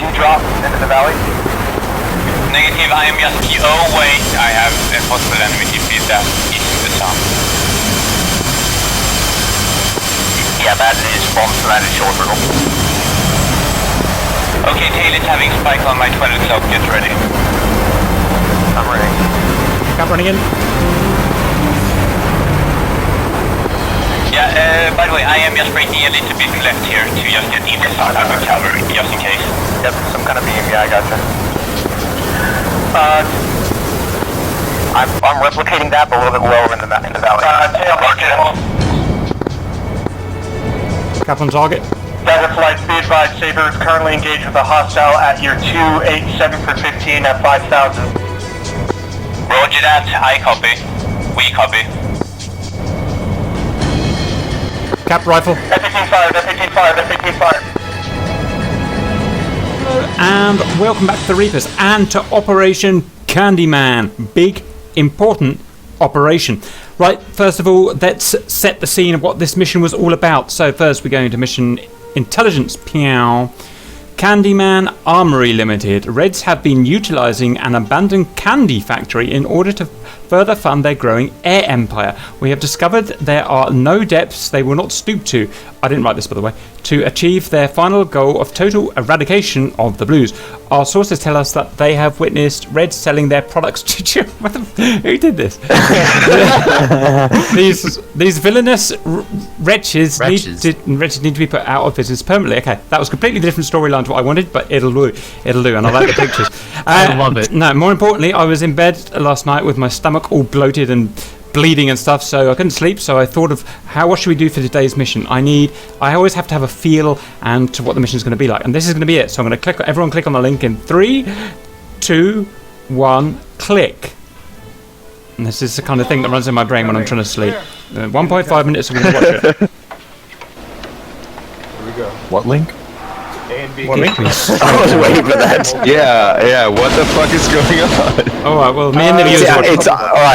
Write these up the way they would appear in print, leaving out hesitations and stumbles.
you drop into the valley? Negative, I am just... Oh wait, I have a possible enemy TP that is the sun. Yeah, that is bomb landed short hurdle. Okay, tail is having spike on my 12 o'clock, get ready. I'm ready. Cap running in. Yeah, by the way, I am just breaking a little bit left here to just get in the sun of cavalry, just in case. Yep, some kind of beam, yeah, I gotcha. I'm replicating that, but a little bit lower in the valley. Tail, Cap on target. Desert Flight, be advised, Saber is currently engaged with a hostile at your 287 for 15 at 5,000. Roger that, I copy. We copy. Cap rifle. F-18 fired, F-18 fired, F-18 fired. And welcome back to the Reapers and to Operation Candyman. Big, important operation. Right, first of all, let's set the scene of what this mission was all about. So first we're going to mission intelligence. Pew. Candyman Armory Limited. Reds have been utilising an abandoned candy factory in order to further fund their growing air empire. We have discovered there are no depths they will not stoop to, I didn't write this by the way, to achieve their final goal of total eradication of the blues. Our sources tell us that they have witnessed Reds selling their products to children. Who did this? These villainous wretches need to be put out of business permanently. Okay, that was completely different storyline to what I wanted, but it'll do, and I like the pictures. I love it. No, more importantly, I was in bed last night with my stomach all bloated and bleeding and stuff, so I couldn't sleep. So I thought of what should we do for today's mission. I always have to have a feel and to what the mission is going to be like, and this is going to be it. So I'm going to everyone click on the link in 3, 2, 1, click. And this is the kind of thing that runs in my brain when I'm trying to sleep. 1.5 minutes, I'm going to watch it. Here we go. What link? What link? I was waiting for that. Yeah, what the fuck is going on? Alright, well, me and the viewers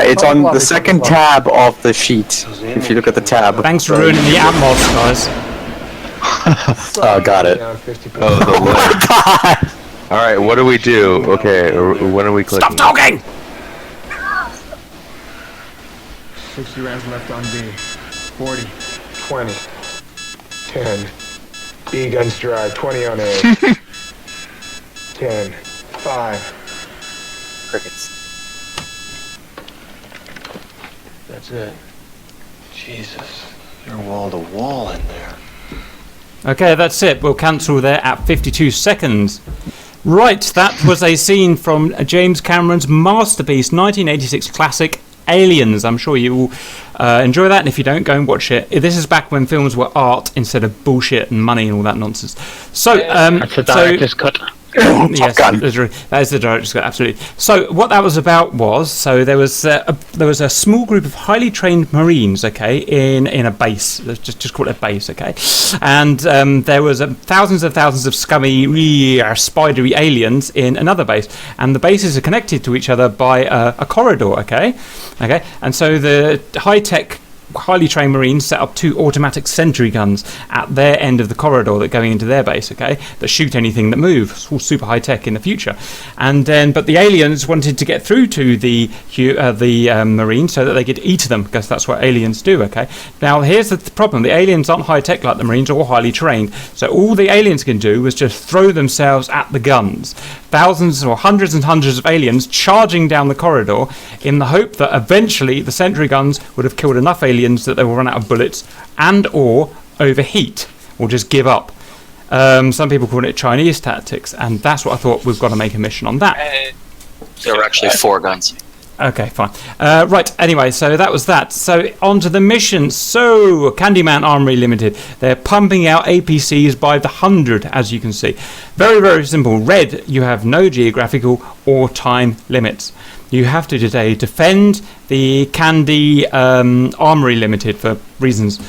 It's on the second tab of the sheet. If you look at the tab. Thanks for ruining the Atmos, guys. Oh, got it. Oh, the link. Alright, what do we do? Okay, when are we clicking? Stop talking! 60 rounds left on B. 40. 20. 10. B guns dry. 20 on A. 10. 5. Crickets. That's it. Jesus. You're wall to wall in there. Okay, that's it. We'll cancel there at 52 seconds. Right, that was a scene from James Cameron's masterpiece, 1986 classic, Aliens. I'm sure you will enjoy that, and if you don't, go and watch it. This is back when films were art instead of bullshit and money and all that nonsense. So, That's a director's cut. Yes, that is the director's cut, absolutely. So what that was about was, there was a small group of highly trained Marines, okay, in a base. Let's just call it a base, okay, and there was thousands of scummy, spidery aliens in another base, and the bases are connected to each other by a corridor, okay, and so the high-tech, highly trained Marines set up 2 automatic sentry guns at their end of the corridor that going into their base, okay, that shoot anything that moves. It's all super high tech in the future. And then, but the aliens wanted to get through to the Marines so that they could eat them, because that's what aliens do, okay. Now here's the problem: the aliens aren't high tech like the Marines, or highly trained. So all the aliens can do was just throw themselves at the guns. Thousands or hundreds and hundreds of aliens charging down the corridor in the hope that eventually the sentry guns would have killed enough aliens that they will run out of bullets and or overheat or just give up. Some people call it Chinese tactics, and that's what I thought. We've got to make a mission on that. There were actually 4 guns. Okay, fine. Right, anyway, so that was that. So on to the mission. So, Candyman Armory Limited. They're pumping out APCs by the 100, as you can see. Very, very simple. Red, you have no geographical or time limits. You have to today defend the Candy Armory Limited for reasons.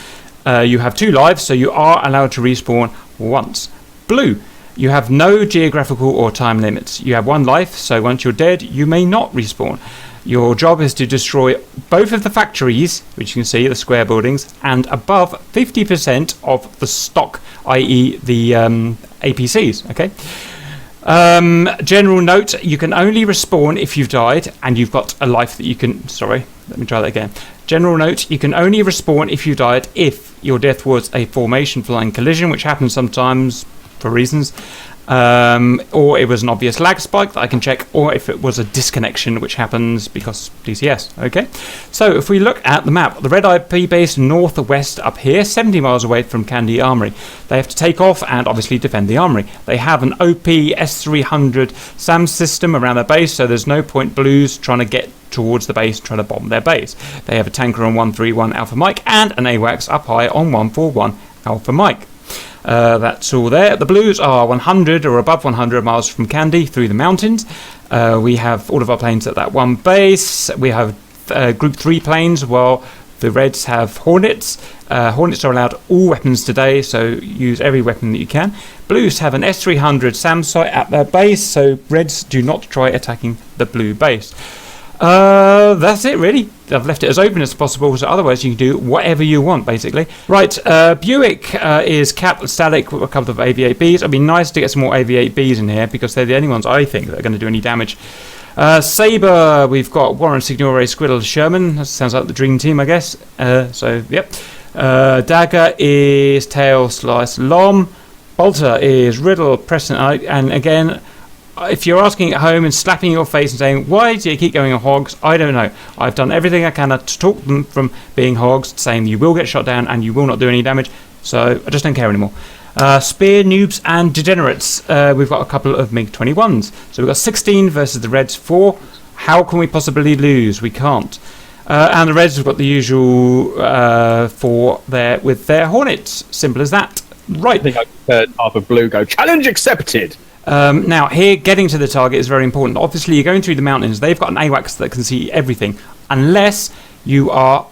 You have 2 lives, so you are allowed to respawn once. Blue, you have no geographical or time limits. You have 1 life, so once you're dead, you may not respawn. Your job is to destroy both of the factories, which you can see, the square buildings, and above 50% of the stock, i.e. the APCs, okay? General note, you can only respawn if you've died and you've got a life that you can... Sorry, let me try that again. General note, you can only respawn if you died if your death was a formation flying collision, which happens sometimes for reasons, or it was an obvious lag spike that I can check, or if it was a disconnection, which happens because DCS. Okay, so if we look at the map, the Red IP base northwest up here, 70 miles away from Candy Armory. They have to take off and obviously defend the armory. They have an OP S300 SAM system around their base, so there's no point Blues trying to get towards the base, trying to bomb their base. They have a tanker on 131 Alpha Mike and an AWACS up high on 141 Alpha Mike. That's all there. The Blues are 100 or above 100 miles from Candy through the mountains. We have all of our planes at that one base. We have Group 3 planes, while the Reds have Hornets. Hornets are allowed all weapons today, so use every weapon that you can. Blues have an S300 SAM site at their base, so Reds do not try attacking the blue base. That's it really. I've left it as open as possible, so otherwise you can do whatever you want basically. Right, Buick is capped static with a couple of AV8Bs. It'd be nice to get some more AV8Bs in here because they're the only ones I think that are going to do any damage. Sabre, we've got Warren, Signore, Squiddle, Sherman. That sounds like the dream team, I guess. So yep. Dagger is Tail, Slice, Lom. Bolter is Riddle, Preston, and again, if you're asking at home and slapping your face and saying, why do you keep going on hogs? I don't know. I've done everything I can to talk them from being hogs, saying you will get shot down and you will not do any damage. So I just don't care anymore. Spear, Noobs and Degenerates. We've got a couple of MiG-21s. So we've got 16 versus the Reds 4. How can we possibly lose? We can't. And the Reds have got the usual 4 there with their Hornets. Simple as that. Right. I think I heard half of Blue go, challenge accepted. Now, here, getting to the target is very important. Obviously, you're going through the mountains. They've got an AWACS that can see everything, unless you are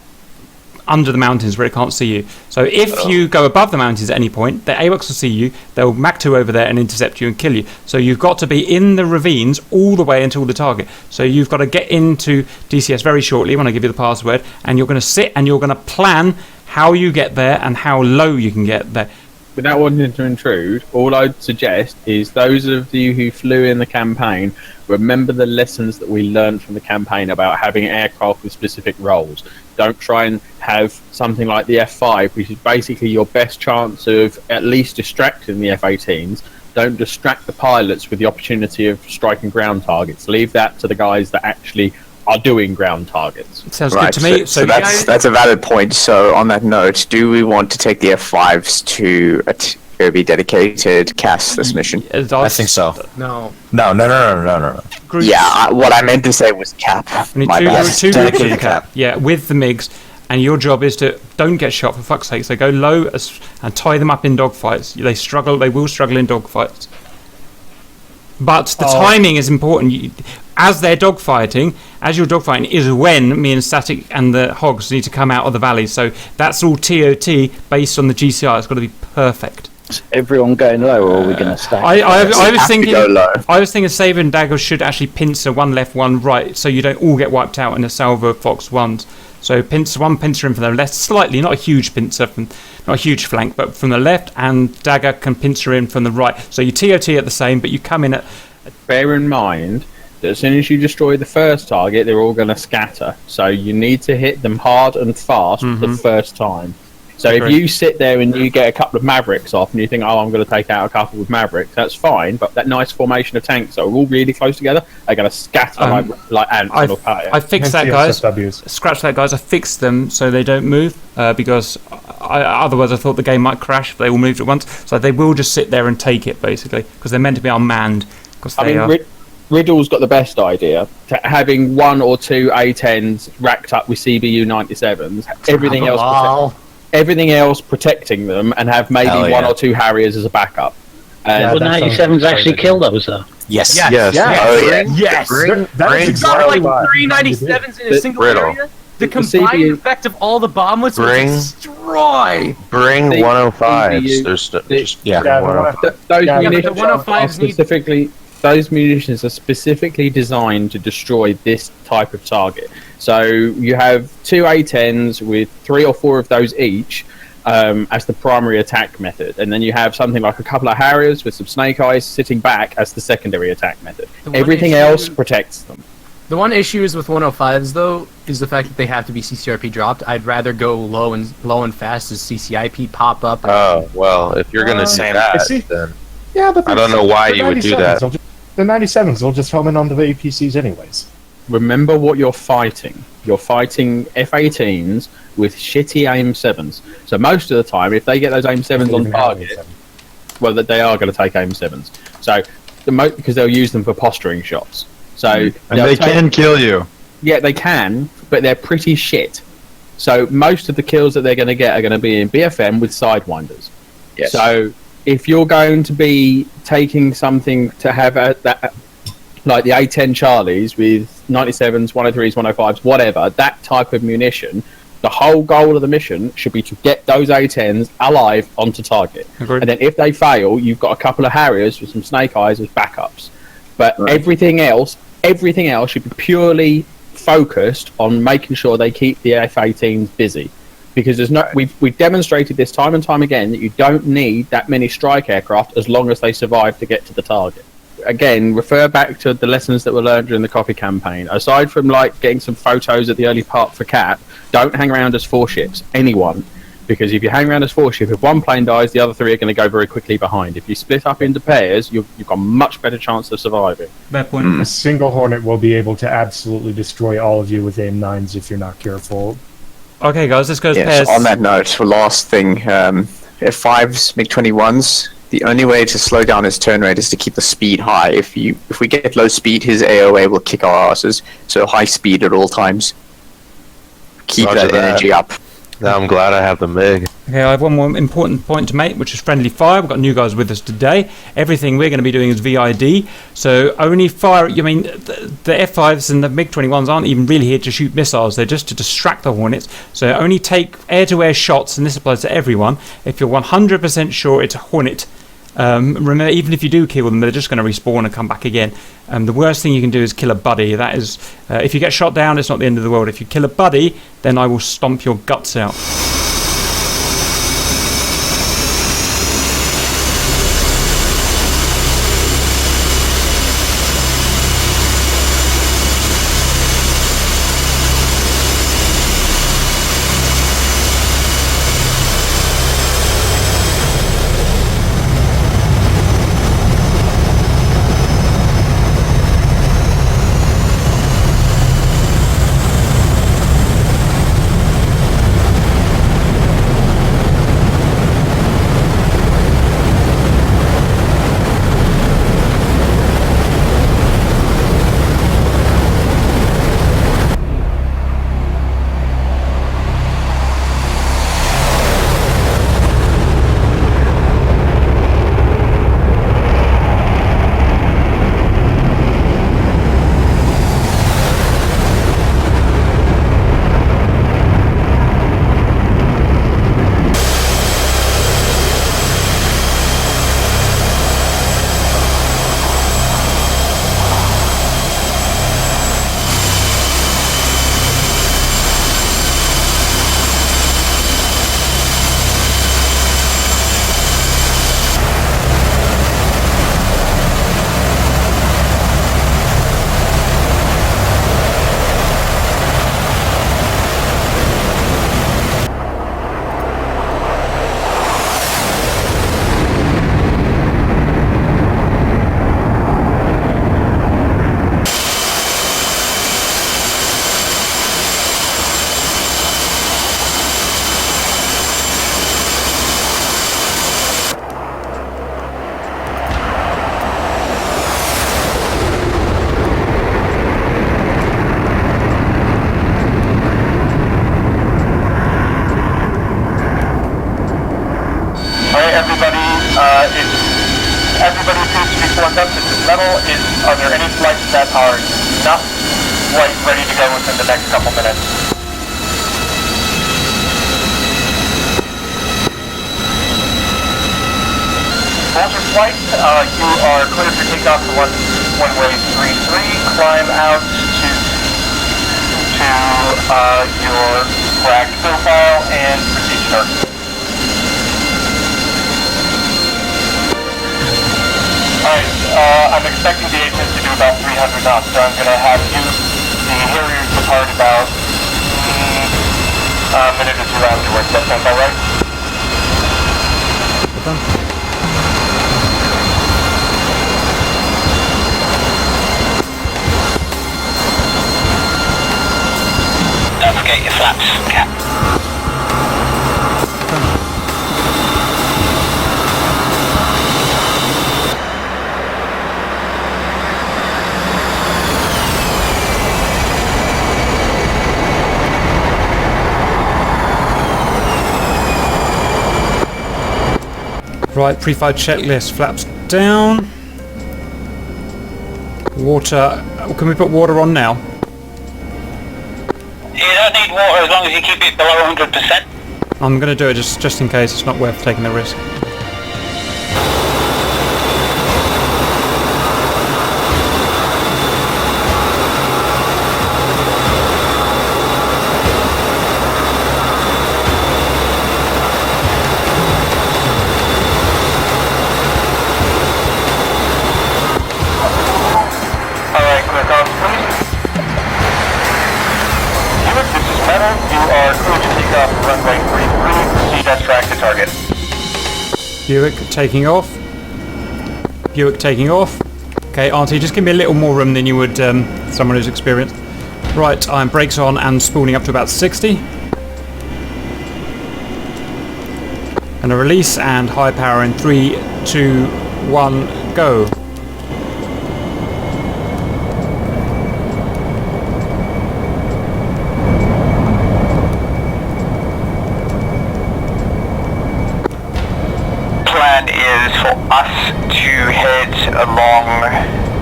under the mountains where it can't see you. So if you go above the mountains at any point, the AWACS will see you. They'll Mach 2 over there and intercept you and kill you. So you've got to be in the ravines all the way until the target. So you've got to get into DCS very shortly when I give you the password, and you're going to sit and you're going to plan how you get there and how low you can get there. Without wanting to intrude, all I'd suggest is those of you who flew in the campaign, remember the lessons that we learned from the campaign about having aircraft with specific roles. Don't try and have something like the F5, which is basically your best chance of at least distracting the F-18s. Don't distract the pilots with the opportunity of striking ground targets. Leave that to the guys that actually are doing ground targets. Sounds good to me. So that's a valid point. So on that note, do we want to take the F5s to be dedicated CAS this mission? I think so. No. No. Groups. Yeah, what I meant to say was cap. We need two groups of cap. Yeah, with the MiGs, and your job is to don't get shot for fuck's sake. So go low and tie them up in dogfights. They struggle. They will struggle in dogfights. But the timing is important. As they're dogfighting, as you're dogfighting, is when me and Static and the hogs need to come out of the valley. So that's all TOT based on the GCR. It's got to be perfect. Is everyone going low, or are we going to stack? I was thinking Sabre and Dagger should actually pincer one left, one right, so you don't all get wiped out in a salvo of Fox 1s. So one pincer in from the left, slightly, not a huge pincer, not a huge flank, but from the left, and Dagger can pincer in from the right. So you TOT at the same, but you come in at... Bear in mind that as soon as you destroy the first target, they're all going to scatter. So you need to hit them hard and fast the first time. So if you sit there and you get a couple of Mavericks off and you think, oh, I'm going to take out a couple with Mavericks, that's fine. But that nice formation of tanks that are all really close together, they're going to scatter like ants. I fixed that, guys. Scratch that, guys. I fixed them so they don't move because otherwise I thought the game might crash if they all moved at once. So they will just sit there and take it, basically, because they're meant to be unmanned. Riddle's got the best idea. Having 1 or 2 A10s racked up with CBU 97s, everything else protecting them, and have maybe 1 or 2 Harriers as a backup. Will 97s actually kill those, though? Yes. Yes. Bring exactly like 3 97s in a single area. The combined effect of all the bomblets will destroy. Bring 105s. Those munitions are specifically designed to destroy this type of target. So you have 2 A10s with 3 or 4 of those each. as the primary attack method, and then you have something like a couple of Harriers with some Snake Eyes sitting back as the secondary attack method. Everything else protects them. The one issue is with 105s though is the fact that they have to be CCRP dropped. I'd rather go low and fast as CCIP pop up. Oh well, if you're gonna say that, then yeah, but I don't know why you would do that. The 97s will just home in onto the APCs anyways. Remember what you're fighting. You're fighting F-18s with shitty AIM 7s. So most of the time, if they get those AIM 7s on target, well, that they are going to take AIM 7s. So because they'll use them for posturing shots. So and they can kill you. Yeah, they can, but they're pretty shit. So most of the kills that they're going to get are going to be in BFM with Sidewinders. Yes. So if you're going to be taking something to have that, like the A10 Charlies with 97s, 103s, 105s, whatever, that type of munition, the whole goal of the mission should be to get those A10s alive onto target. Agreed. And then if they fail, you've got a couple of Harriers with some Snake Eyes as backups. But everything else should be purely focused on making sure they keep the F-18s busy. Because there's no, we've demonstrated this time and time again that you don't need that many strike aircraft as long as they survive to get to the target. Again, refer back to the lessons that were learned during the coffee campaign. Aside from like getting some photos at the early part for Cap, don't hang around as 4 ships. Anyone. Because if you hang around as 4 ships, if one plane dies, the other 3 are going to go very quickly behind. If you split up into pairs, you've got a much better chance of surviving. Bad point. A single Hornet will be able to absolutely destroy all of you with AIM 9s if you're not careful. Okay, guys, let's go to pairs. On that note, the last thing, F5s, MiG-21s, the only way to slow down his turn rate is to keep the speed high. If we get low speed, his AOA will kick our asses. So high speed at all times. Keep that energy up. Now I'm glad I have the MiG. Okay, I have one more important point to make, which is friendly fire. We've got new guys with us today. Everything we're going to be doing is VID. So only fire, the F5s and the MiG-21s aren't even really here to shoot missiles. They're just to distract the Hornets. So only take air-to-air shots, and this applies to everyone, if you're 100% sure it's a Hornet. Remember, even if you do kill them, they're just going to respawn and come back again. The worst thing you can do is kill a buddy. That is, if you get shot down, it's not the end of the world. If you kill a buddy, then I will stomp your guts out. Everybody appears to be formed up. This is metal. Are there any flights that are not quite ready to go within the next couple minutes? Vulture flight, you are cleared for takeoff to one-way 33. Climb out to your flag profile and proceed to start. Alright, I'm expecting the agent to do about 300 knots, so I'm gonna have you, the Harriers, depart about a minute or two afterwards. That sounds alright? Don't forget your flaps, Cap. Right, pre-flight checklist, flaps down. Water, can we put water on now? You don't need water as long as you keep it below 100%. I'm going to do it just in case, it's not worth taking the risk. Buick taking off. Buick taking off. Okay, Auntie, just give me a little more room than you would someone who's experienced. Right, I'm brakes on and spooling up to about 60. And a release and high power in 3, 2, 1, go. Is for us to head along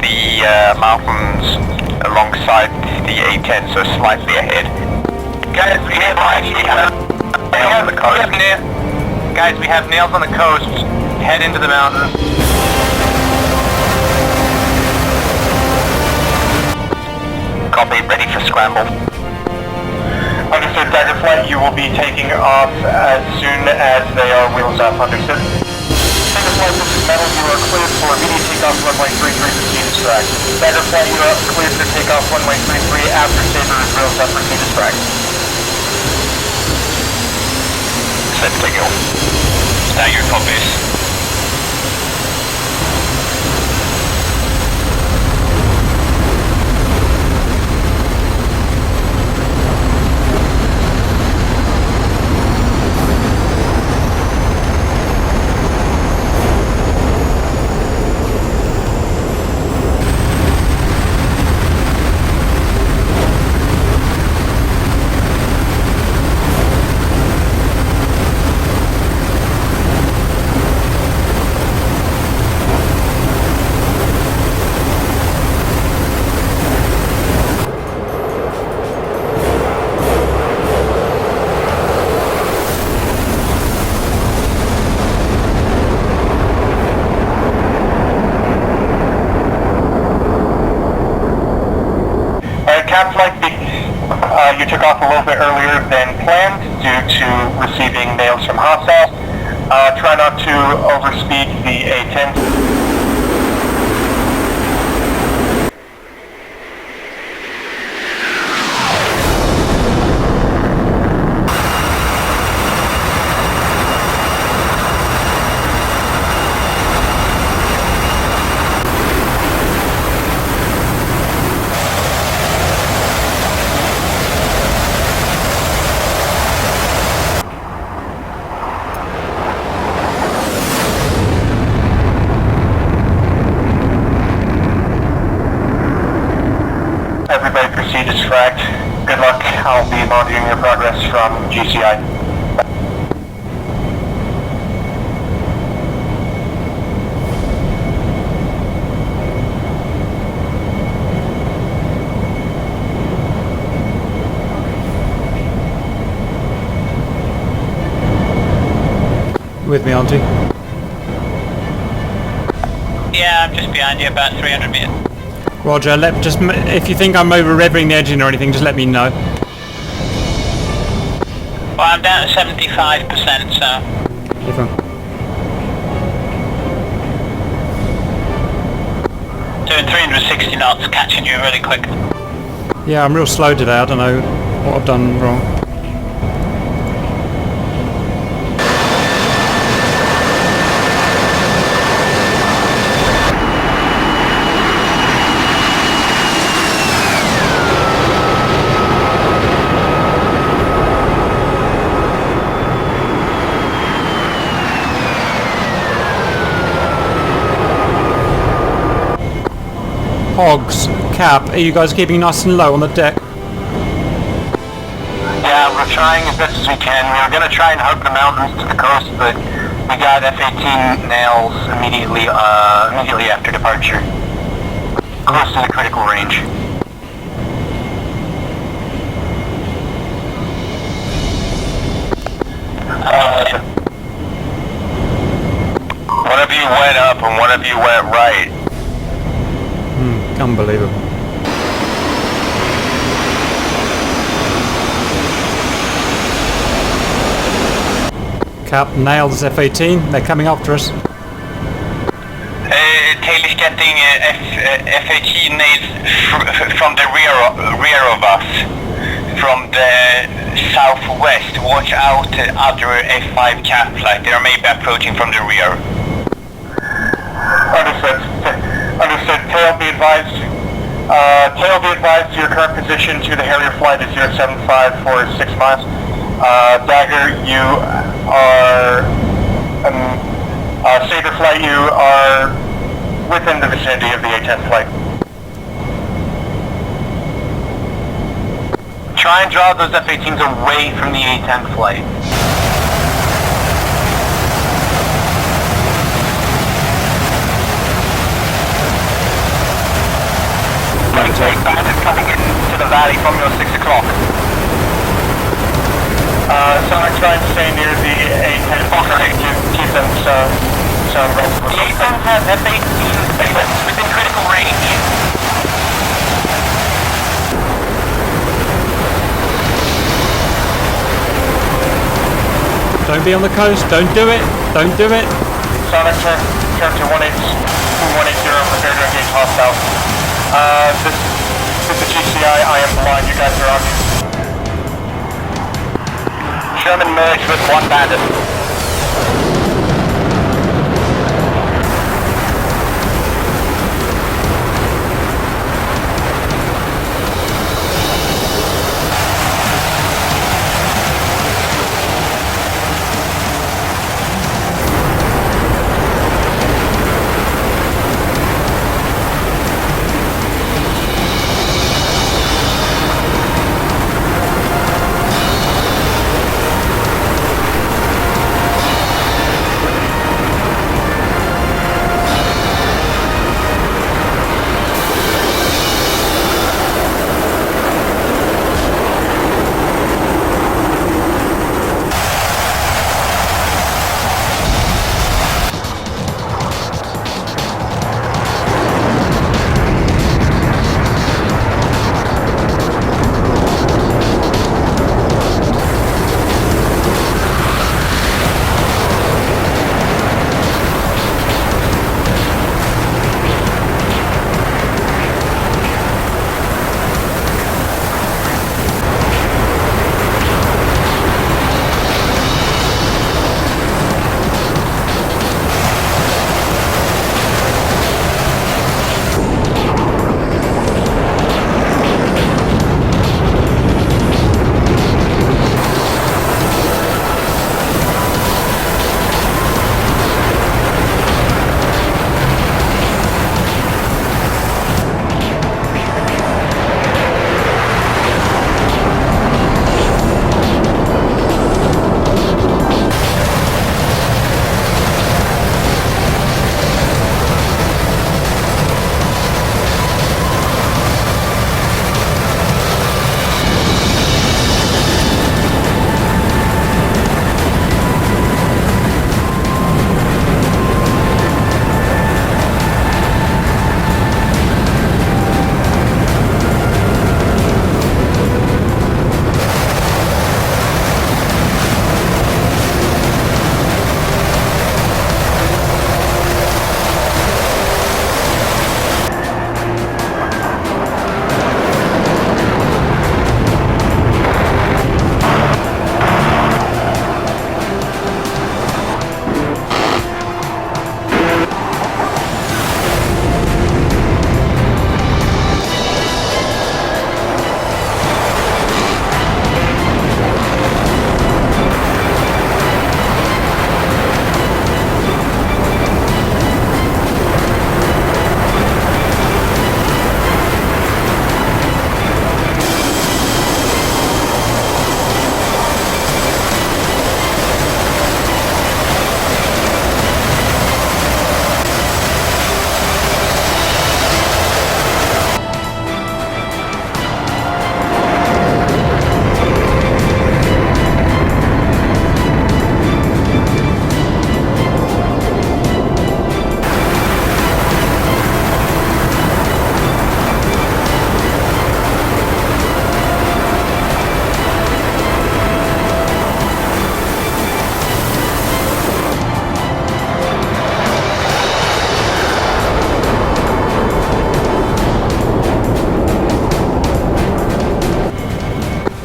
the mountains alongside the A10, so slightly ahead. Guys, we have nails on the coast. Guys, we have nails on the coast. Head into the mountain. Copy, ready for scramble. Understood, Dagger Flight, you will be taking off as soon as they are wheels up. Understood? Dagger Flight, this is Metal, you are cleared for immediate takeoff runway 33, proceed to track. Dagger Flight, you are cleared to take off runway 33 after Saber is wheels up, proceed to track. Set to take off. Dagger copies. You took off a little bit earlier than planned due to receiving nails from hostiles. Try not to overspeed the A10. Everybody proceed as fragged. Good luck. I'll be monitoring your progress from GCI. With me, Auntie? Yeah, I'm just behind you, about 300 meters. Roger, if you think I'm over-revving the engine or anything, just let me know. Well, I'm down to 75%, so... Keep on. doing 360 knots, catching you really quick. Yeah, I'm real slow today. I don't know what I've done wrong. Hogs, Cap, are you guys keeping nice and low on the deck? Yeah, we're trying as best as we can. We were going to try and hug the mountains to the coast, but we got F-18 nails immediately after departure. Close to the critical range. One of you went up and one of you went right. Unbelievable. Cap, nails F-18. They're coming after us. Tail is getting F-18 nails from the rear of us. From the southwest. Watch out other F-5 cap flight. They are maybe approaching from the rear. Understood. Understood. Tail, be advised. Tail, be advised to your current position to the Harrier flight is 075 for 6 miles. Dagger, you are... Saber flight, you are within the vicinity of the A-10 flight. Try and draw those F-18s away from the A-10 flight. Bandits coming into the valley from your 6 o'clock. So I'm trying to stay near the A-10 to keep them some relatively... The A-10 has F-18 within critical range. Don't be on the coast. Don't do it. Don't do it. Sonic, turn to 180, prepare to engage hostile. This is the GCI, I am blind, you guys are on me. Sherman merged with one bandit.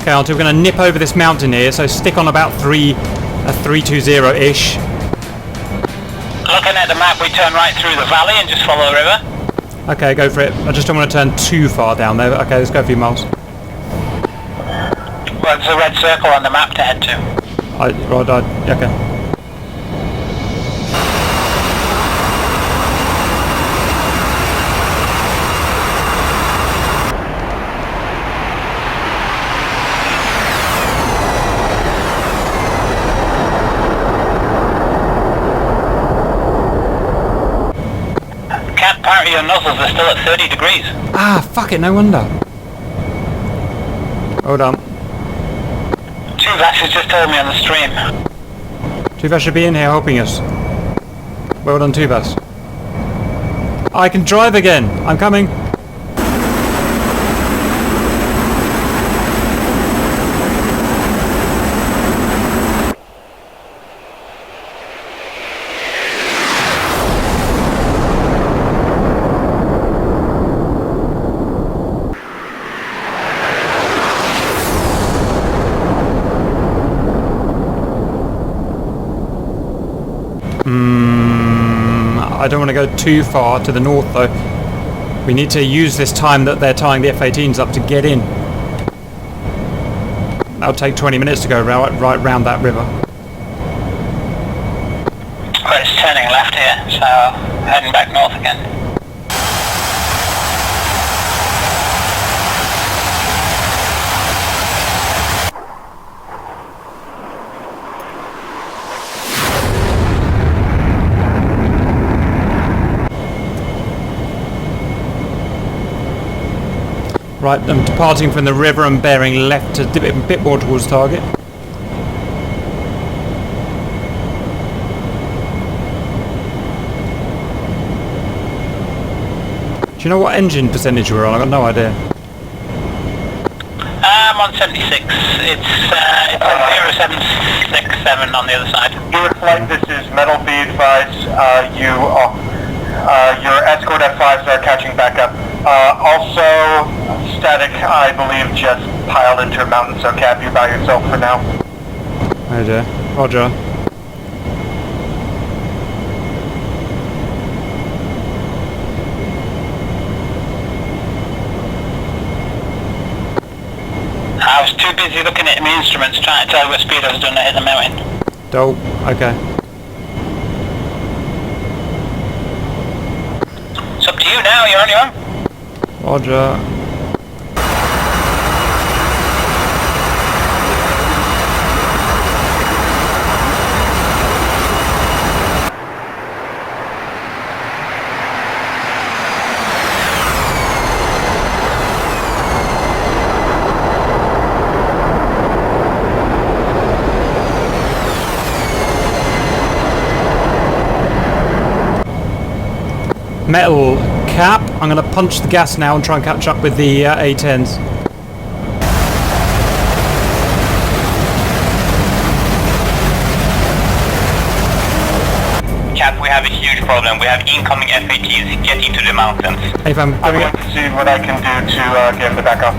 Okay, Auntie, we're going to nip over this mountain here, so stick on about 320-ish. Looking at the map, we turn right through the valley and just follow the river. Okay, go for it. I just don't want to turn too far down there. Okay, let's go a few miles. Well, there's a red circle on the map to head to. Okay. Apparently your nozzles are still at 30 degrees. Ah, fuck it, no wonder. Hold on. Tuvas has just told me on the stream. Tuvas should be in here helping us. Well done, Tuvas. I can drive again. I'm coming. I don't want to go too far to the north though. We need to use this time that they're tying the F-18s up to get in. That'll take 20 minutes to go right round that river. Well, it's turning left here, so heading back north again. Right, I'm departing from the river and bearing left a bit more towards target. Do you know what engine percentage we're on? I've got no idea. I'm on 76. It's like 0767 on the other side. Your flight, this is Metal. Be advised, your escort F5s are catching back up. Also, static, I believe, just piled into a mountain, so Cap, you're by yourself for now. Oh dear. Roger. I was too busy looking at my instruments trying to tell what speed I was doing to hit the mountain. Dope. Okay. It's up to you now, you're on your own. Roger. Metal. Cap, I'm going to punch the gas now and try and catch up with the A10s. Cap, we have a huge problem. We have incoming F-18s getting to the mountains. If I'm going to see what I can do to get the back up.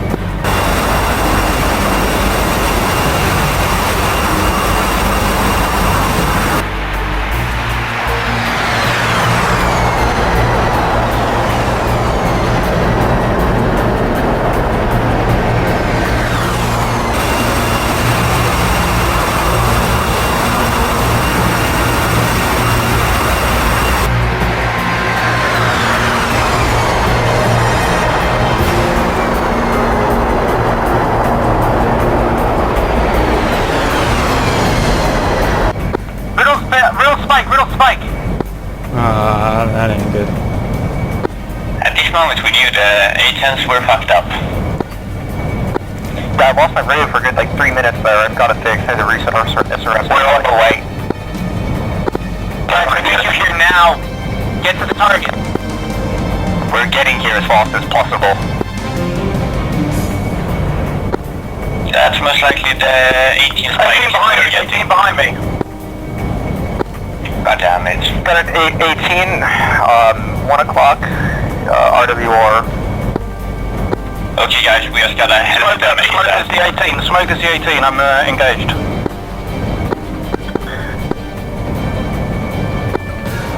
That ain't good. At this moment we knew the A10s were fucked up. Yeah, I lost my radio for a good 3 minutes there. I've got to extend the reset our SRS. We're on the way. I need you here now. Get to the target. We're getting here as fast as possible. That's most likely the 18th. I team behind me. God damn it. Got an 18, 1 o'clock, RWR. Okay guys, we just gotta head to them. Smoke is the 18, smoke is the 18, I'm engaged.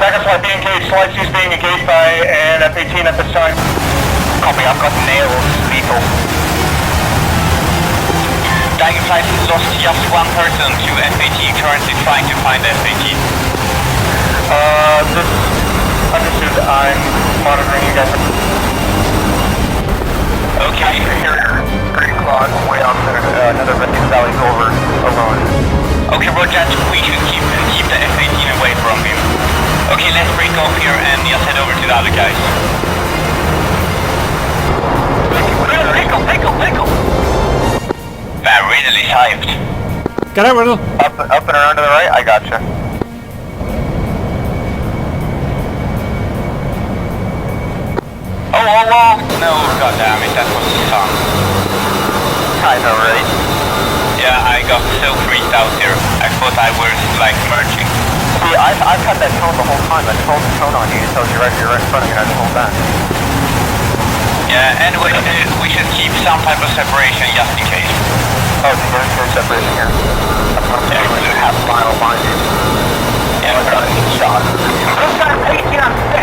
Takeoff flight being engaged, flight 2 is being engaged by an F-18 at this time. Copy, I've got nails, lethal. Dragonfly lost just one person to F-18, currently trying to find F-18. This understood, I'm monitoring you guys. Okay. Green Claw, way on there, another valley's over, alone. Okay, roger that, we should keep the F-18 away from him. Okay, let's break off here and just head over to the other guys. Pickle! Really hyped. Get out, Riddle. Up and around to the right, I gotcha. Oh, no, goddammit, that was the sun. I know, right? Yeah, I got so freaked out here. I thought I was, like, merging. See, I've had that tone the whole time. I told the tone on you, so you're right in front of me and I just hold back. Yeah, anyway, we should keep some type of separation just in case. Oh, so there's no separation here. That's what I'm saying, when you have final behind you. Yeah, I got a shot. This guy's 18 on 6!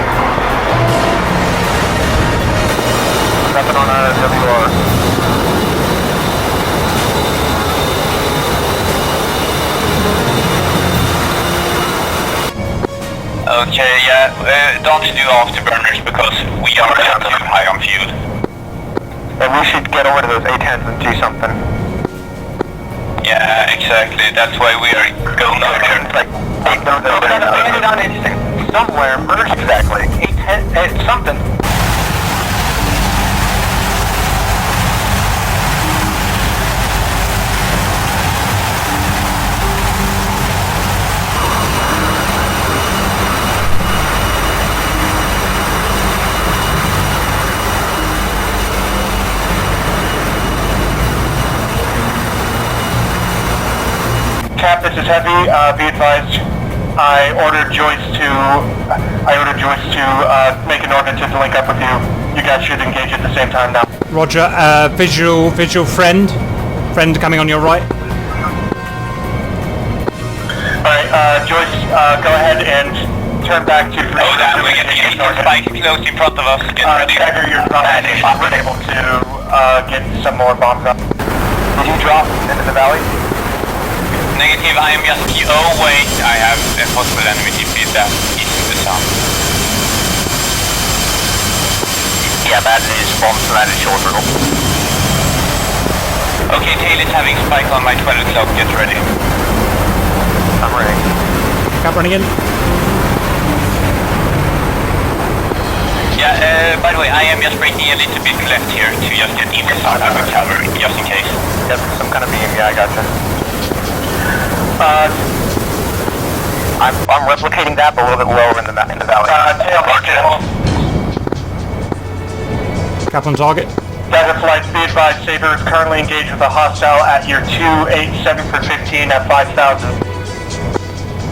Nothing on WR. Okay, yeah, don't do afterburners because we are too high on fuel. And we should get over to those A-10s and do something. Yeah, exactly, that's why we are going over there. Like, take those over and landed on instinct. Somewhere, merge exactly. A-10, something. Cap, this is heavy. Be advised. I ordered Joyce to make an order to link up with you. You guys should engage at the same time now. Roger. Visual friend coming on your right. Alright, Joyce, go ahead and turn back to... Oh, damn, we're getting a spike close in front of us. Get ready. Stagger, you're not able to get some more bombs up. Did you drop into the valley? Negative, I am just... Oh wait, I have a possible enemy defeat that is the sun. Yeah, bad news. Bombs landed short riddle. Okay, tail is having spike on my 12 o'clock, get ready. I'm ready. Cap running in. Yeah, by the way, I am just breaking a little bit left here to just get inside of the cover, just in case. Yep, some kind of beam, yeah, I gotcha. I'm replicating that, but a little bit lower in the valley. Tail, mark it. Cap on target. Dagger flight, be advised, Saber is currently engaged with a hostile at your 287 for 15 at 5,000.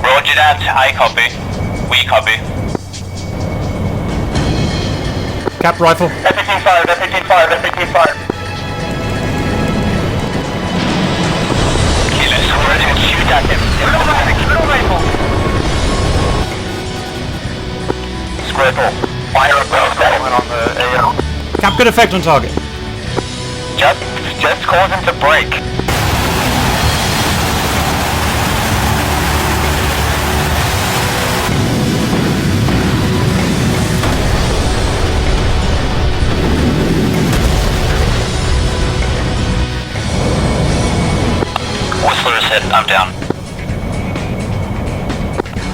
Roger that, I copy. We copy. Cap rifle. F-18 fired, F-18 fired, F-18 fired. Okay, let's go ahead and shoot at him. Middle rifle. Squirtle. Fire up those settlement on the AO. Cap, good effect on target. Just cause him to break. Whistler's hit, I'm down.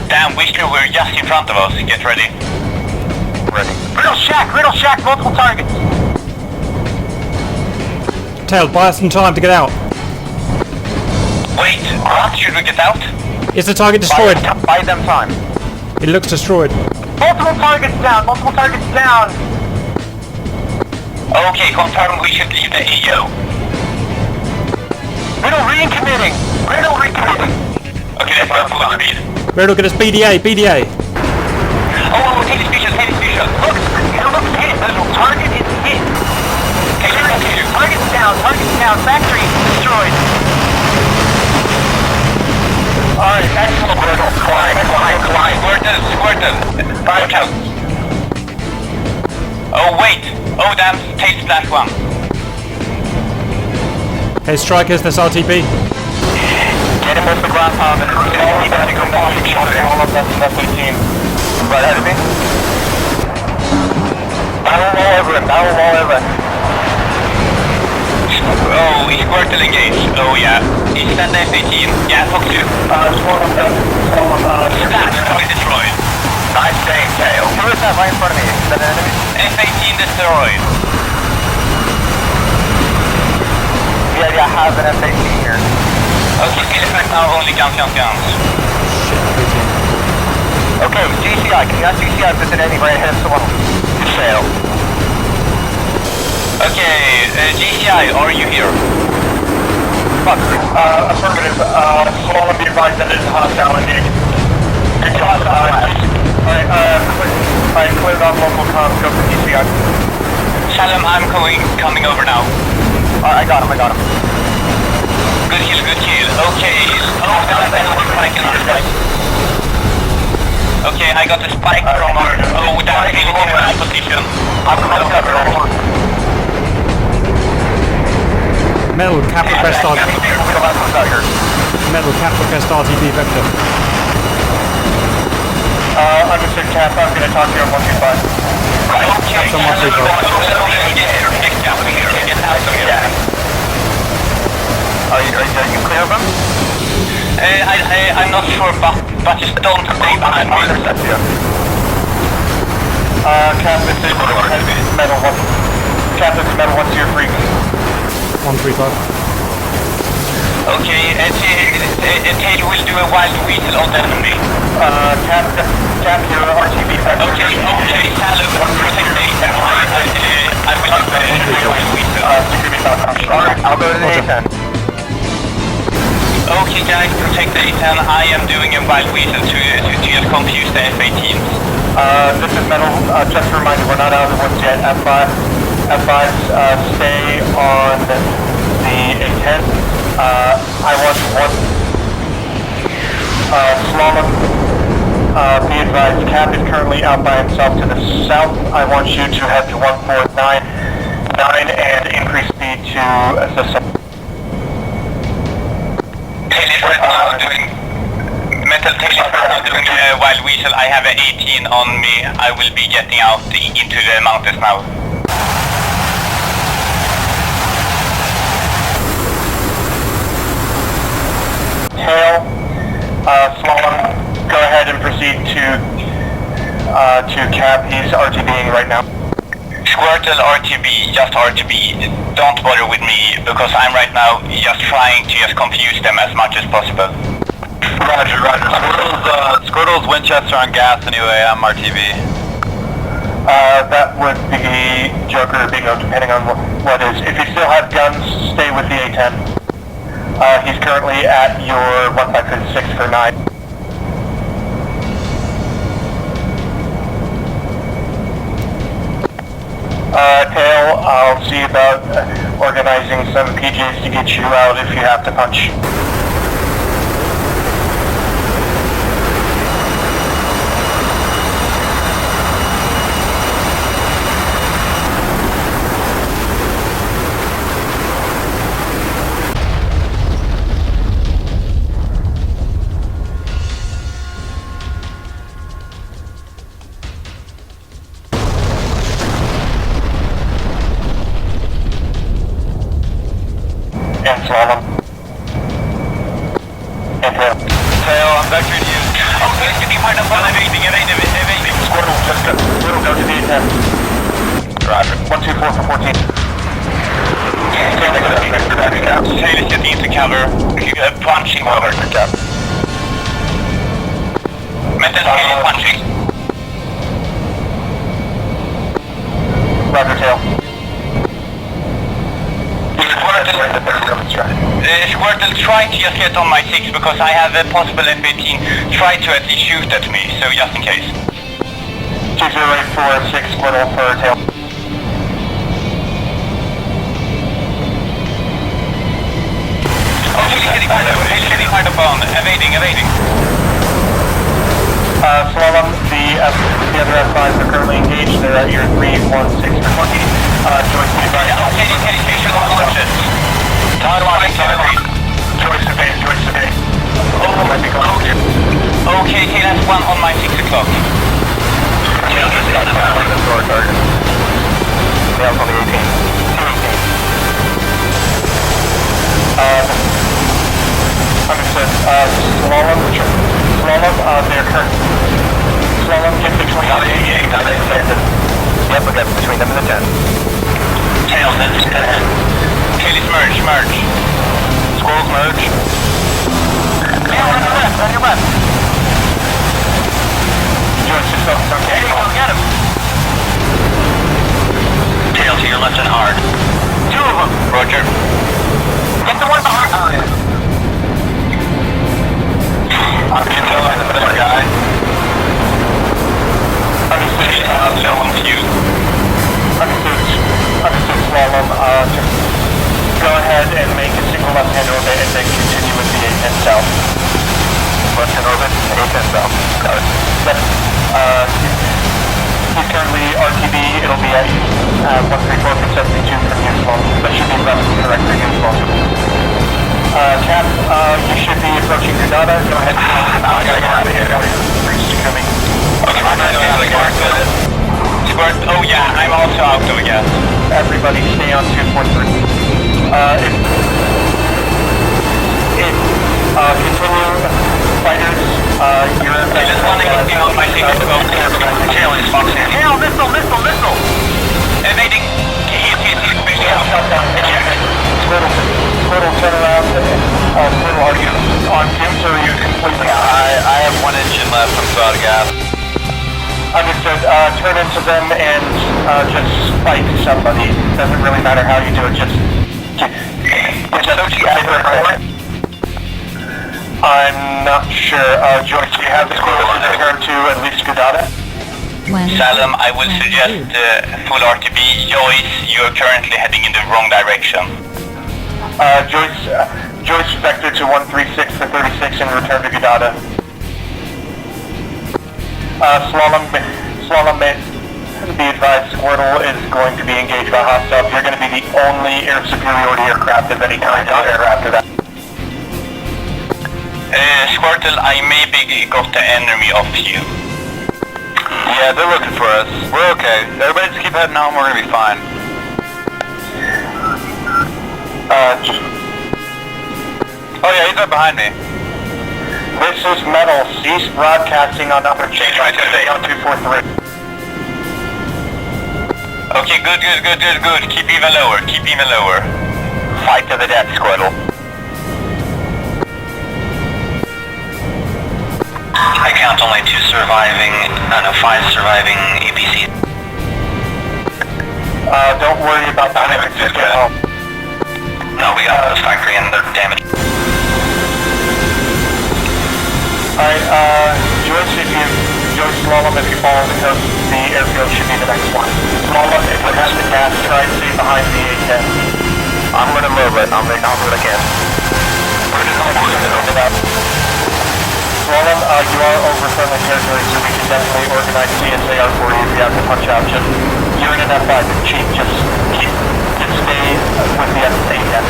Damn, Whistler, we're just in front of us. Get ready. Ready. Riddle shack, multiple targets. Tail, buy us some time to get out. Wait, what? Should we get out? Is the target destroyed? Buy them time. It looks destroyed. Multiple targets down. Okay, confirm we should leave the AO. Riddle recommitting. Okay, let's go full speed. Riddle, get us BDA. Oh, take this vision. Look, hit. The target is hit. Okay, let's wait. Oh, damn, tail splash 1. Hey, strikers, that's RTB. Get him off the ground, Tom, and he's going to go down and shot it. All of that's F-18. Right ahead of me. Barrel wall over him, barrel wall over. Oh, he's Squirtle engaged. Oh, yeah. He's that F-18. Yeah, Fox 2. Splash, fully destroyed. Nice save, tail. Who is that right in front of me? Is that an enemy? F-18 destroyed. Yeah, I have an F-18 here. Okay, skill effect now, only guns. Okay, GCI, can you ask GCI if there's an enemy right ahead of someone? Fail. Okay, GCI, are you here? Fuck. Affirmative. Sloan, be advised that it's hostile indeed. It's hostile. Alright, cleared on local comms, go for DCI. Shalom, I'm coming over now. I got him. Good kill. Okay. Oh, that's spike in our spike. Okay, I got the spike from our... Oh, that's in my position. I'm coming cover. Metal, capital crest RTB. Metal, capital crest RTB vector. Understood, Cap. I'm going to talk to you on 125. Right, okay. That's on 135. Are you clear of them? I'm not sure, but just don't stay behind me. Cap, this is Metal 1. Cap, this is Metal 103. 135. Okay, Tail will do a wild weasel on the enemy. Cap, your RTB vector. Okay, Salud, protect the A10. I will do a wild weasel. Alright, I'll go to the A10. Okay guys, protect the A10. I am doing a wild weasel to just confuse the F-18s. This is Metal. Just a reminder, we're not out of the woods yet. F5, stay on the A10. I want one. Slalom. Be advised, Cap is currently out by himself to the south. I want you to head to 1499 and increase speed to assist. Tail is right now doing a wild weasel. I have an 18 on me. I will be getting out into the mountains now. Tail, Slalom, go ahead and proceed to Cap. He's RTBing right now. Squirtle RTB, just RTB. Don't bother with me, because I'm right now just trying to just confuse them as much as possible. Roger. Squirtle's Winchester on gas anyway, I'm RTB. That would be Joker or Bingo, depending on what is. If you still have guns, stay with the A10. He's currently at your 1556 for 9. Tail, I'll see about organizing some PJs to get you out if you have to punch. And Slalom. And Tail. Tail, I'm back to you. Oh, please, can you find a fun evading. Squirtle, just go. Squirtle, go to the A10. Roger. 124 for 14. Tail is getting into cover. Punching over. Metal Tail is punching. Roger, Tail. Squirtle, try to just get on my 6 because I have a possible F-18. Try to at least shoot at me, so just in case. 2046, Squirtle for Tail. Oh, he's getting hard upon. Evading. Slalom, the the other F5s are currently engaged. They're at your 316 for 20. Joyce, be advised. Joyce, evade. Oh, might be going. Okay, that's one on my 6 o'clock. Nails on the 18. Understood. Slalom, they're current. Slalom, get between them. Yep, we got between them and the 10. Tails, that's ahead. Tails, merge. Squirrels, merge. Yeah, on your left. Joyce, just focus on There you go, get him. Tail to your left and hard. 2 of them. Roger. Get the one behind. Oh, yeah. I'm being told I'm the better guy. Understood. Slalom to you. Understood, Slalom. Just go ahead and make a single left-hand orbit and then continue with the A10 south. Left-hand orbit, A10 south. Got it. Yep. He's currently RTB. It'll be at 134 for 72 from you, Slalom. That should be roughly correct for you, Slalom. Cap, you should be approaching Granada. Go ahead. I gotta get out of here. Breach is coming. Okay, I'm gonna go. Squirt. Oh yeah, I'm also out of gas. Everybody stay on 243. Continue, fighters, you're... I just want to get you on my 6 o'clock. Tail is foxing. Tail, missile! Evading. Squirtle, turn around. Squirtle, are you on fumes or are you completely out? I have 1 engine left, I'm so out of gas. Understood. Turn into them and just spike somebody. Doesn't really matter how you do it, just... I'm not sure. Joyce, do you have the squirrel to turn to at least Granada? Salem, I would suggest full RTB. Joyce, you're currently heading in the wrong direction. Joyce vector to 136 for 36 and return to Granada. Slalom, be advised, Squirtle is going to be engaged by hostiles. You're going to be the only air superiority aircraft of any kind out there after that. Squirtle, I maybe got the enemy off you. Yeah, they're looking for us. We're okay. Everybody just keep heading home, we're gonna be fine. Oh yeah, he's right behind me. This is Metal. Cease broadcasting on upper change right today on 243. Okay, good. Keep even lower. Fight to the death, Squirtle. I count only 5 surviving APCs. Don't worry about that. Just get home. No, we got the factory and they're damaged. Alright, Joyce, Slalom, if you follow the coast, the airfield should be the next one. Slalom, if it has the gas, try and stay behind the A10. I'm gonna move it. I'll do what I can. We're just going to over that. Slalom, you are over friendly territory, so we can definitely organize CSAR for you if you have to punch out. Just, you're in an F5, it's cheap, just stay with the A10.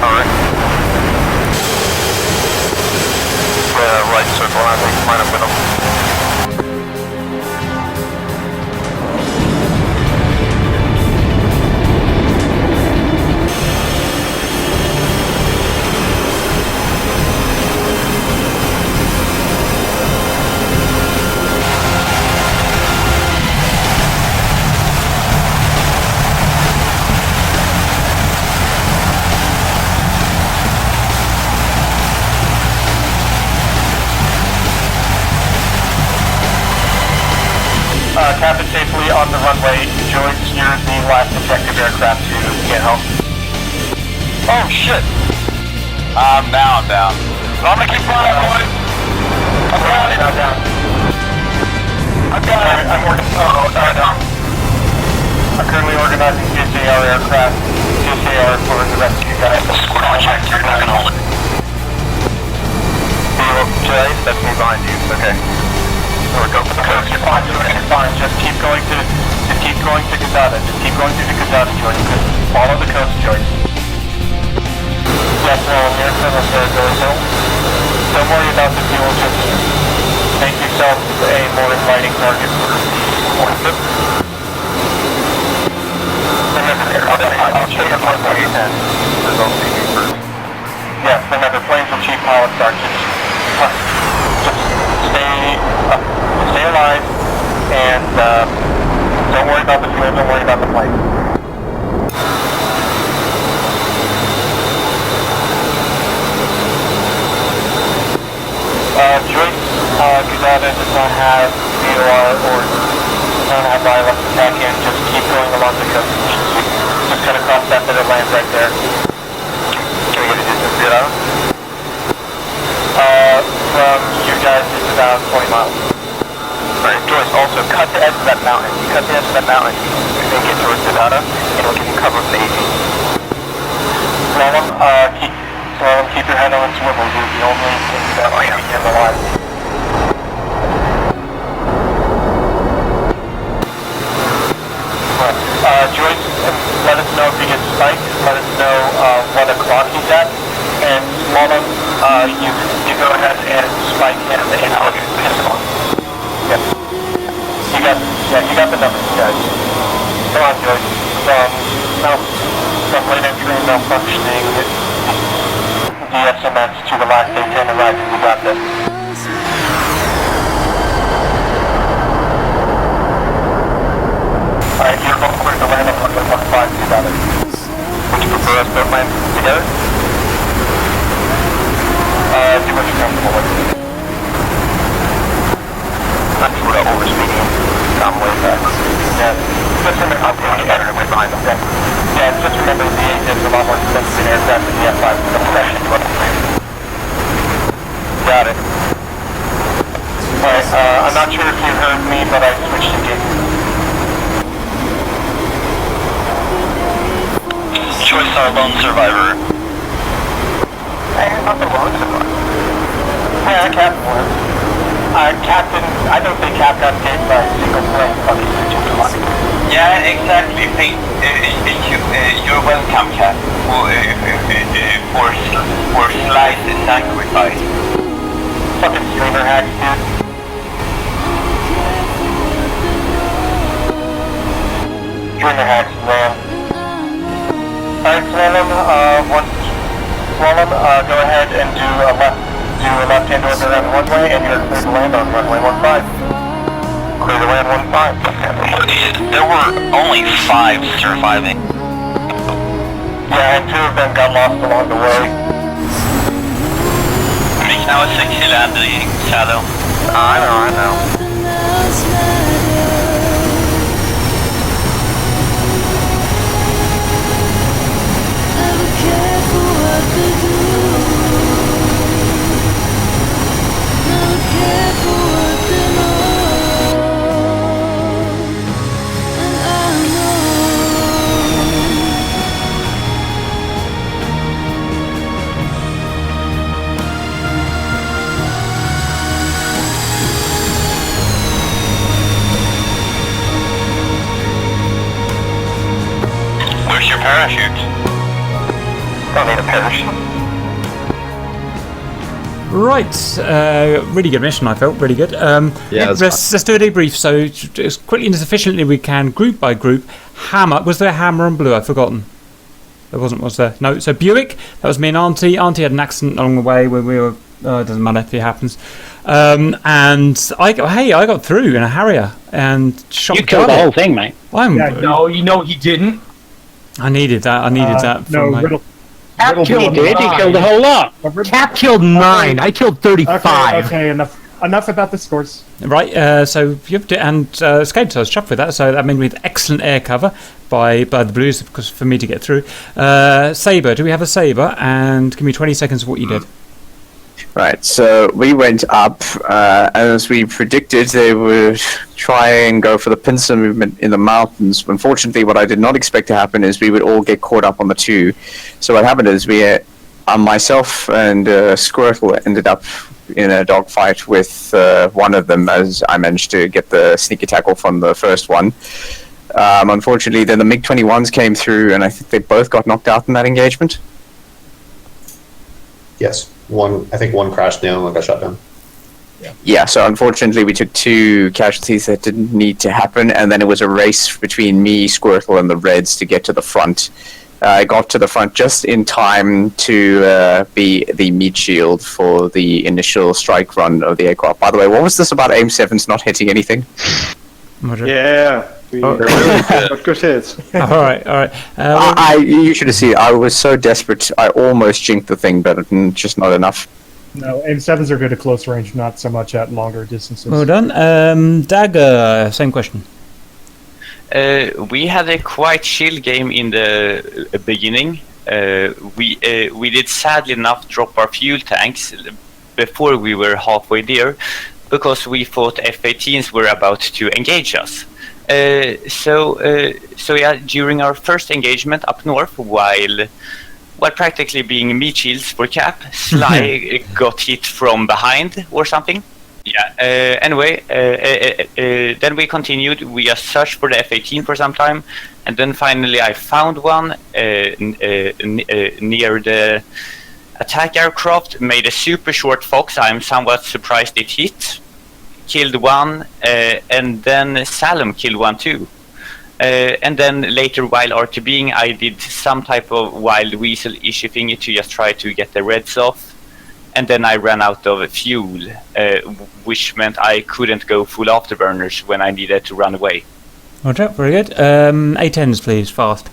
Alright. Right circle, I think, line up with them. Captain safely on the runway. Joyce, you're the last objective aircraft to get home. Oh shit! I'm down. I'm gonna keep flying, boys. I'm down. I'm working. I'm currently organizing CSAR aircraft. CSAR for the rest of you guys. Squirrel check, you're not gonna hold it. Joyce, that's me behind you. It's okay. Or go for the coast. You're fine, you're fine. Just keep going to Kazada. Just keep going to Kazada, Joyce. Just follow the coast, Joyce. Yes, well, here's the Saratoga. Don't worry about the fuel, just make yourself a more inviting target. Yes, remember, planes will cheap pilot start. Just stay alive, and don't worry about the fuel, don't worry about the plane. Joyce Guzada does not have VOR or does not have ILS attack in, just keep going along the coast. Just gonna cross that bit of land right there. Can we get a distance to get out? From you guys, it's about 20 miles. Alright, Joyce, also cut the edge of that mountain. You cut the edge of that mountain, and then get towards Nevada, and we'll give you cover from the 18. Keep your head on a swivel. You're the only thing that might be in the line. Joyce, let us know if he gets spiked. Let us know what o'clock he's at. And Slalom, you go ahead and spike him and I'll piss him off. Yep. You got the numbers, guys. Come on, Joyce. From late entry malfunctioning, DSMS to the last day 10 arriving. We got this. Alright, you're both clear to land on 1.15 together. Would you prefer us both land together? Do what you're comfortable with. I'm sure that overspeeding. I'm way back. Yeah. Just remember, I'll be better than way behind them. Yeah, just remember the D8 is a lot more expensive than aircraft than the F5, especially to understand. Got it. Alright, I'm not sure if you heard me, but I switched to gate. Choice our lone survivor. Hey, not the lone survivor. Yeah, Captain was. Captain, I don't think Cap got saved by a single plane from the switches. Yeah, exactly. You're welcome, Cap. For slice and sacrifice. Fucking streamer hacks, dude. Streamer hacks, man. Alright, Slalom, go ahead and do a left-hand orbit around the runway, and you're clear to land on runway 15. Clear to land 15. There were only 5 surviving. Yeah, and 2 of them got lost along the way. Make now a 60 landing, Shadow. I know. Where's your parachute? Don't need a parachute. Right, really good mission. I felt really good. Let's do a debrief. So as quickly and as efficiently we can, group by group. Hammer. Was there a hammer on blue? I've forgotten. There wasn't, was there? No. So Buick. That was me and Auntie. Auntie had an accident along the way where we were. It doesn't matter if it happens. And I got through in a Harrier and shot. You killed the whole thing, mate. No, you know he didn't. I needed that. No, Riddle. Cap killed He killed the whole lot. Cap killed 9. I killed 35. Okay, enough about the scores. Right, so you have to, and escaped. So I was chuffed with that. So that meant we had excellent air cover by the Blues, because for me to get through. Sabre, do we have a Sabre? And give me 20 seconds of what you did. Right, so we went up, as we predicted, they would try and go for the pincer movement in the mountains. Unfortunately, what I did not expect to happen is we would all get caught up on the 2. So what happened is myself and Squirtle ended up in a dogfight with one of them, as I managed to get the sneak attack off on the first one. Unfortunately, then the MiG-21s came through, and I think they both got knocked out in that engagement. Yes, I think one crashed down, one got shot down. Yeah, so unfortunately we took 2 casualties that didn't need to happen, and then it was a race between me, Squirtle, and the Reds to get to the front. I got to the front just in time to be the meat shield for the initial strike run of the aircraft. By the way, what was this about AIM-7s not hitting anything? Yeah, we got good hits. All right. You should have seen. I was so desperate. I almost jinked the thing, but just not enough. No, AIM-7s are good at close range, not so much at longer distances. Well done. Dagger, same question. We had a quite chill game in the beginning. We did sadly enough drop our fuel tanks before we were halfway there, because we thought F-18s were about to engage us. So yeah, during our first engagement up north, while practically being meat shields for Cap, Sly got hit from behind or something. Yeah. Anyway, then we continued. We just searched for the F-18 for some time, and then finally I found one near the attack aircraft. Made a super short fox. I'm somewhat surprised it hit. Killed one, and then Salem killed one too. And then later, while RTBing, I did some type of wild weasel-ish thing to just try to get the Reds off. And then I ran out of fuel, which meant I couldn't go full afterburners when I needed to run away. Roger, very good. A10s, please, fast.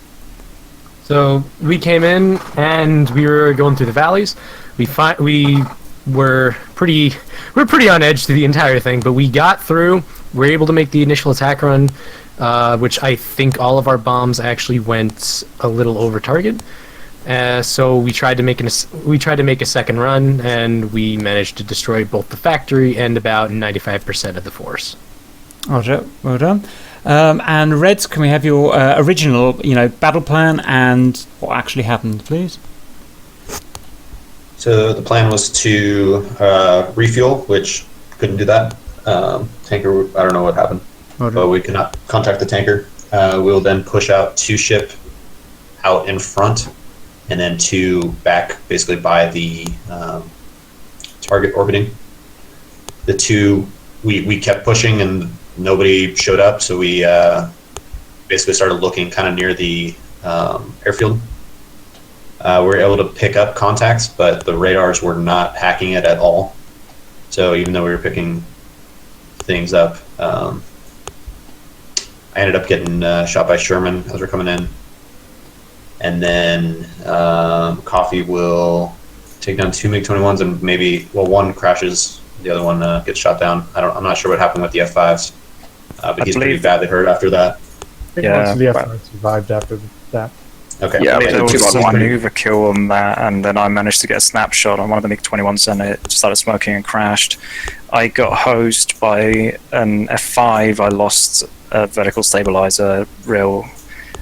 So we came in and we were going through the valleys. We were pretty on edge to the entire thing, but we got through. We were able to make the initial attack run, which I think all of our bombs actually went a little over target. So we tried to make a second run, and we managed to destroy both the factory and about 95% of the force. Roger, well done. And Reds, can we have your original, battle plan and what actually happened, please? So the plan was to refuel, which couldn't do that. Tanker, I don't know what happened, but we could not contact the tanker. We'll then push out 2 ship out in front, and then 2 back, basically by the target orbiting. The 2, we kept pushing and nobody showed up, so we basically started looking kind of near the airfield. We were able to pick up contacts, but the radars were not hacking it at all. So even though we were picking things up, I ended up getting shot by Sherman as we're coming in. And then Coffee will take down 2 MiG-21s and maybe, one crashes, the other one gets shot down. I'm not sure what happened with the F-5s, but he's pretty badly hurt after that. I think most of the F-5s survived after that. Okay. Yeah, there was a maneuver kill on that, and then I managed to get a snapshot on one of the MiG-21s, and it started smoking and crashed. I got hosed by an F-5. I lost a vertical stabilizer, real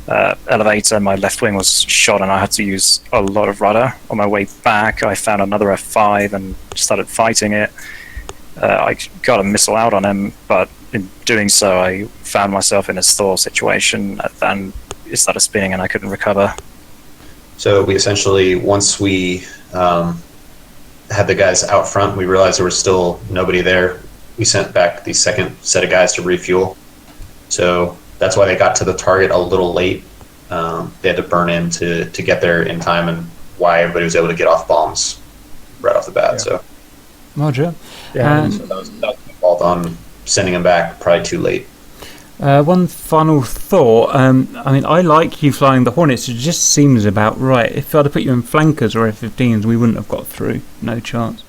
elevator. My left wing was shot, and I had to use a lot of rudder. On my way back, I found another F-5 and started fighting it. I got a missile out on him, but in doing so, I found myself in a stall situation, and it started spinning and I couldn't recover. So we essentially, once we had the guys out front, we realized there was still nobody there. We sent back the second set of guys to refuel. So that's why they got to the target a little late. They had to burn in to get there in time, and why everybody was able to get off bombs right off the bat. Yeah. So, Roger. Yeah, so that was my fault on sending them back probably too late. One final thought. I mean, I like you flying the Hornets. It just seems about right. If I'd have put you in flankers or F-15s, we wouldn't have got through. No chance.